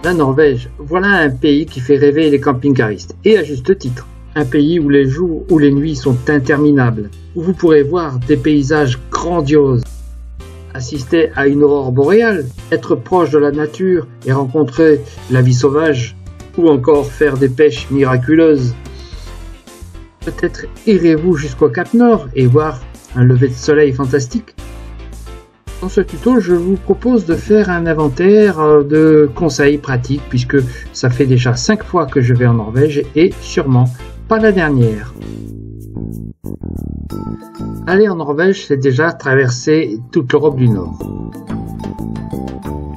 La Norvège, voilà un pays qui fait rêver les camping-caristes, et à juste titre. Un pays où les jours ou les nuits sont interminables, où vous pourrez voir des paysages grandioses, assister à une aurore boréale, être proche de la nature et rencontrer la vie sauvage, ou encore faire des pêches miraculeuses. Peut-être irez-vous jusqu'au Cap Nord et voir un lever de soleil fantastique. Dans ce tuto, je vous propose de faire un inventaire de conseils pratiques puisque ça fait déjà 5 fois que je vais en Norvège et sûrement pas la dernière. Aller en Norvège, c'est déjà traverser toute l'Europe du Nord.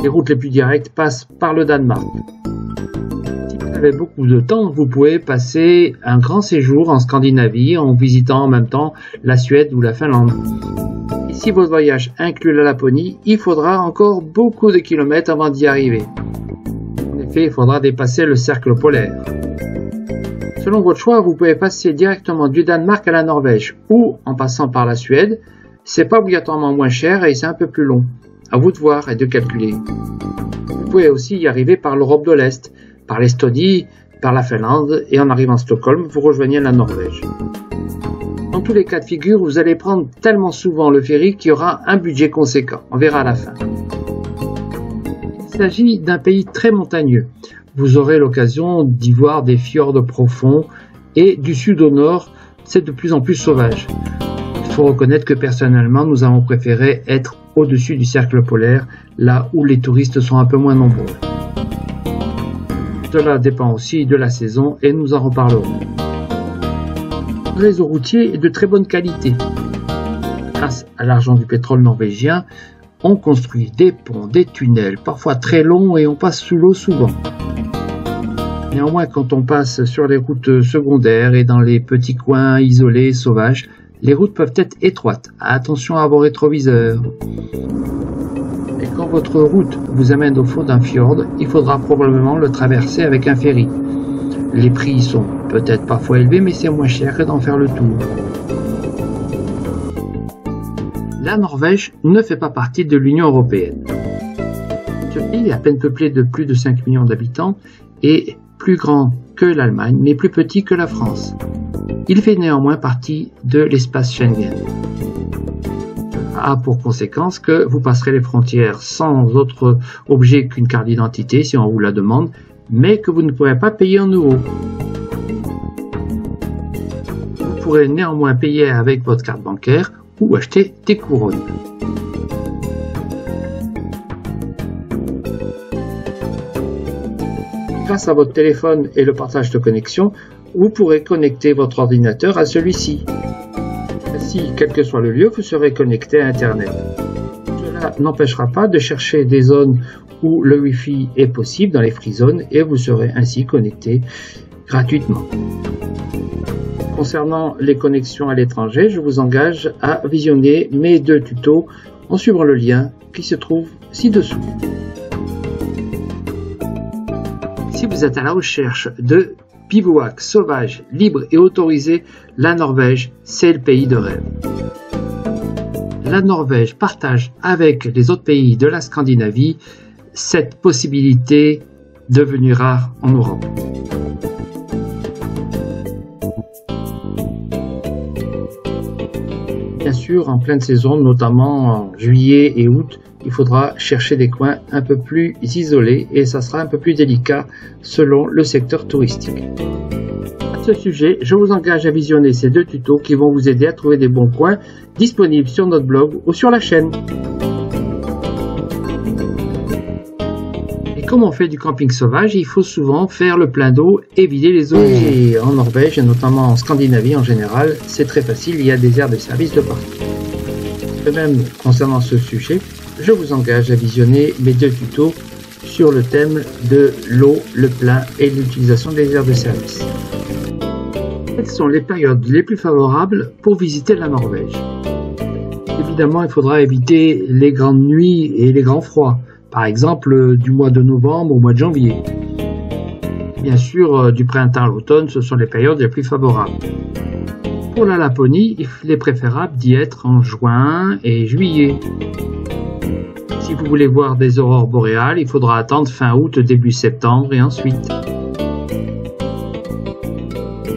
Les routes les plus directes passent par le Danemark. Si vous avez beaucoup de temps, vous pouvez passer un grand séjour en Scandinavie en visitant en même temps la Suède ou la Finlande. Et si votre voyage inclut la Laponie, il faudra encore beaucoup de kilomètres avant d'y arriver. En effet, il faudra dépasser le cercle polaire. Selon votre choix, vous pouvez passer directement du Danemark à la Norvège ou en passant par la Suède. C'est pas obligatoirement moins cher et c'est un peu plus long. À vous de voir et de calculer. Vous pouvez aussi y arriver par l'Europe de l'Est, par l'Estonie, par la Finlande et en arrivant à Stockholm, vous rejoignez la Norvège. Dans tous les cas de figure, vous allez prendre tellement souvent le ferry qu'il y aura un budget conséquent. On verra à la fin. Il s'agit d'un pays très montagneux. Vous aurez l'occasion d'y voir des fjords profonds et du sud au nord, c'est de plus en plus sauvage. Il faut reconnaître que personnellement, nous avons préféré être au-dessus du cercle polaire, là où les touristes sont un peu moins nombreux. Cela dépend aussi de la saison et nous en reparlerons. Le réseau routier est de très bonne qualité. Grâce à l'argent du pétrole norvégien, on construit des ponts, des tunnels, parfois très longs et on passe sous l'eau souvent. Néanmoins, quand on passe sur les routes secondaires et dans les petits coins isolés, sauvages, les routes peuvent être étroites. Attention à vos rétroviseurs. Et quand votre route vous amène au fond d'un fjord, il faudra probablement le traverser avec un ferry. Les prix sont peut-être parfois élevés, mais c'est moins cher que d'en faire le tour. La Norvège ne fait pas partie de l'Union européenne. Ce pays est à peine peuplé de plus de 5 millions d'habitants et plus grand que l'Allemagne, mais plus petit que la France. Il fait néanmoins partie de l'espace Schengen. A pour conséquence que vous passerez les frontières sans autre objet qu'une carte d'identité si on vous la demande, mais que vous ne pourrez pas payer en euros. Vous pourrez néanmoins payer avec votre carte bancaire ou acheter des couronnes. Grâce à votre téléphone et le partage de connexion, vous pourrez connecter votre ordinateur à celui-ci. Ainsi, quel que soit le lieu, vous serez connecté à Internet. Cela n'empêchera pas de chercher des zones où le Wi-Fi est possible dans les free zones et vous serez ainsi connecté gratuitement. Concernant les connexions à l'étranger, je vous engage à visionner mes 2 tutos en suivant le lien qui se trouve ci-dessous. Si vous êtes à la recherche de bivouac sauvage, libre et autorisé, la Norvège, c'est le pays de rêve. La Norvège partage avec les autres pays de la Scandinavie cette possibilité devenue rare en Europe. Bien sûr, en pleine saison, notamment en juillet et août, il faudra chercher des coins un peu plus isolés et ça sera un peu plus délicat selon le secteur touristique. À ce sujet, je vous engage à visionner ces 2 tutos qui vont vous aider à trouver des bons coins disponibles sur notre blog ou sur la chaîne. Et comme on fait du camping sauvage, il faut souvent faire le plein d'eau et vider les eaux. Et en Norvège et notamment en Scandinavie en général, c'est très facile, il y a des aires de service de partout. De même, concernant ce sujet, je vous engage à visionner mes 2 tutos sur le thème de l'eau, le plein et l'utilisation des aires de service. Quelles sont les périodes les plus favorables pour visiter la Norvège? Évidemment, il faudra éviter les grandes nuits et les grands froids, par exemple du mois de novembre au mois de janvier. Bien sûr, du printemps à l'automne, ce sont les périodes les plus favorables. Pour la Laponie, il est préférable d'y être en juin et juillet. Si vous voulez voir des aurores boréales, il faudra attendre fin août, début septembre et ensuite.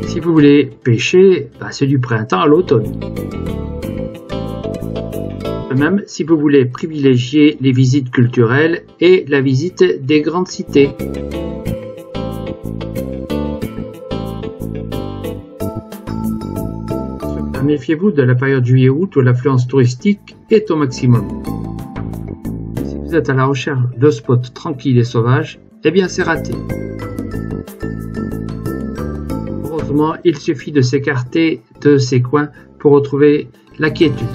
Si vous voulez pêcher, c'est du printemps à l'automne. De même, si vous voulez privilégier les visites culturelles et la visite des grandes cités. Méfiez-vous de la période juillet-août où l'affluence touristique est au maximum. Si vous êtes à la recherche de spots tranquilles et sauvages, eh bien c'est raté. Heureusement, il suffit de s'écarter de ces coins pour retrouver la quiétude.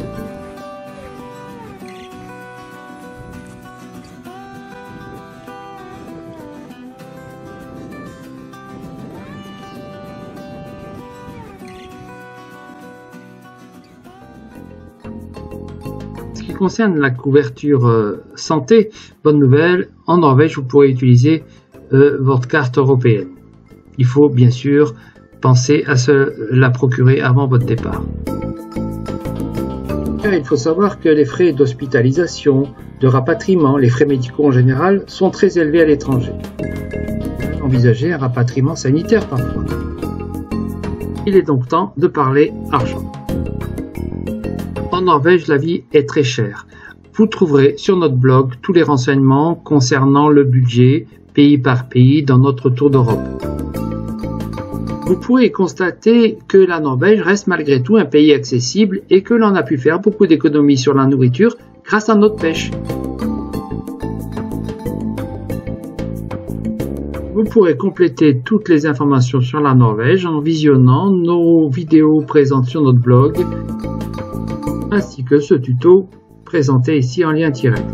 En ce qui concerne la couverture santé, bonne nouvelle, en Norvège vous pourrez utiliser votre carte européenne. Il faut bien sûr penser à se la procurer avant votre départ. Car il faut savoir que les frais d'hospitalisation, de rapatriement, les frais médicaux en général sont très élevés à l'étranger. Envisagez un rapatriement sanitaire parfois. Il est donc temps de parler argent. En Norvège, la vie est très chère. Vous trouverez sur notre blog tous les renseignements concernant le budget, pays par pays, dans notre tour d'Europe. Vous pourrez constater que la Norvège reste malgré tout un pays accessible et que l'on a pu faire beaucoup d'économies sur la nourriture grâce à notre pêche. Vous pourrez compléter toutes les informations sur la Norvège en visionnant nos vidéos présentes sur notre blog, ainsi que ce tuto présenté ici en lien direct.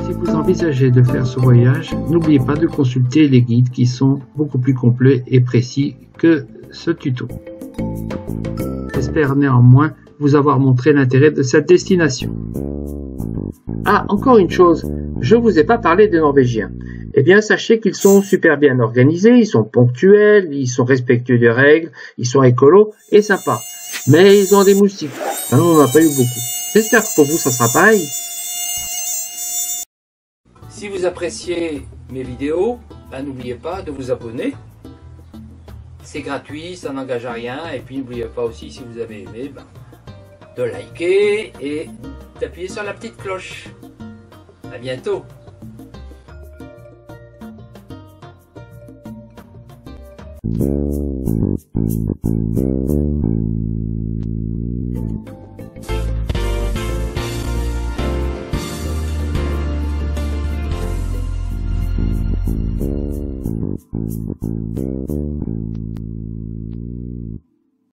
Si vous envisagez de faire ce voyage, n'oubliez pas de consulter les guides qui sont beaucoup plus complets et précis que ce tuto. J'espère néanmoins vous avoir montré l'intérêt de cette destination. Ah, encore une chose, je ne vous ai pas parlé des Norvégiens. Eh bien, sachez qu'ils sont super bien organisés, ils sont ponctuels, ils sont respectueux des règles, ils sont écolos et sympas. Mais ils ont des moustiques. Alors, on n'en a pas eu beaucoup. J'espère que pour vous, ça sera pareil. Si vous appréciez mes vidéos, n'oubliez pas de vous abonner. C'est gratuit, ça n'engage à rien. Et puis, n'oubliez pas aussi, si vous avez aimé, de liker et d'appuyer sur la petite cloche. À bientôt.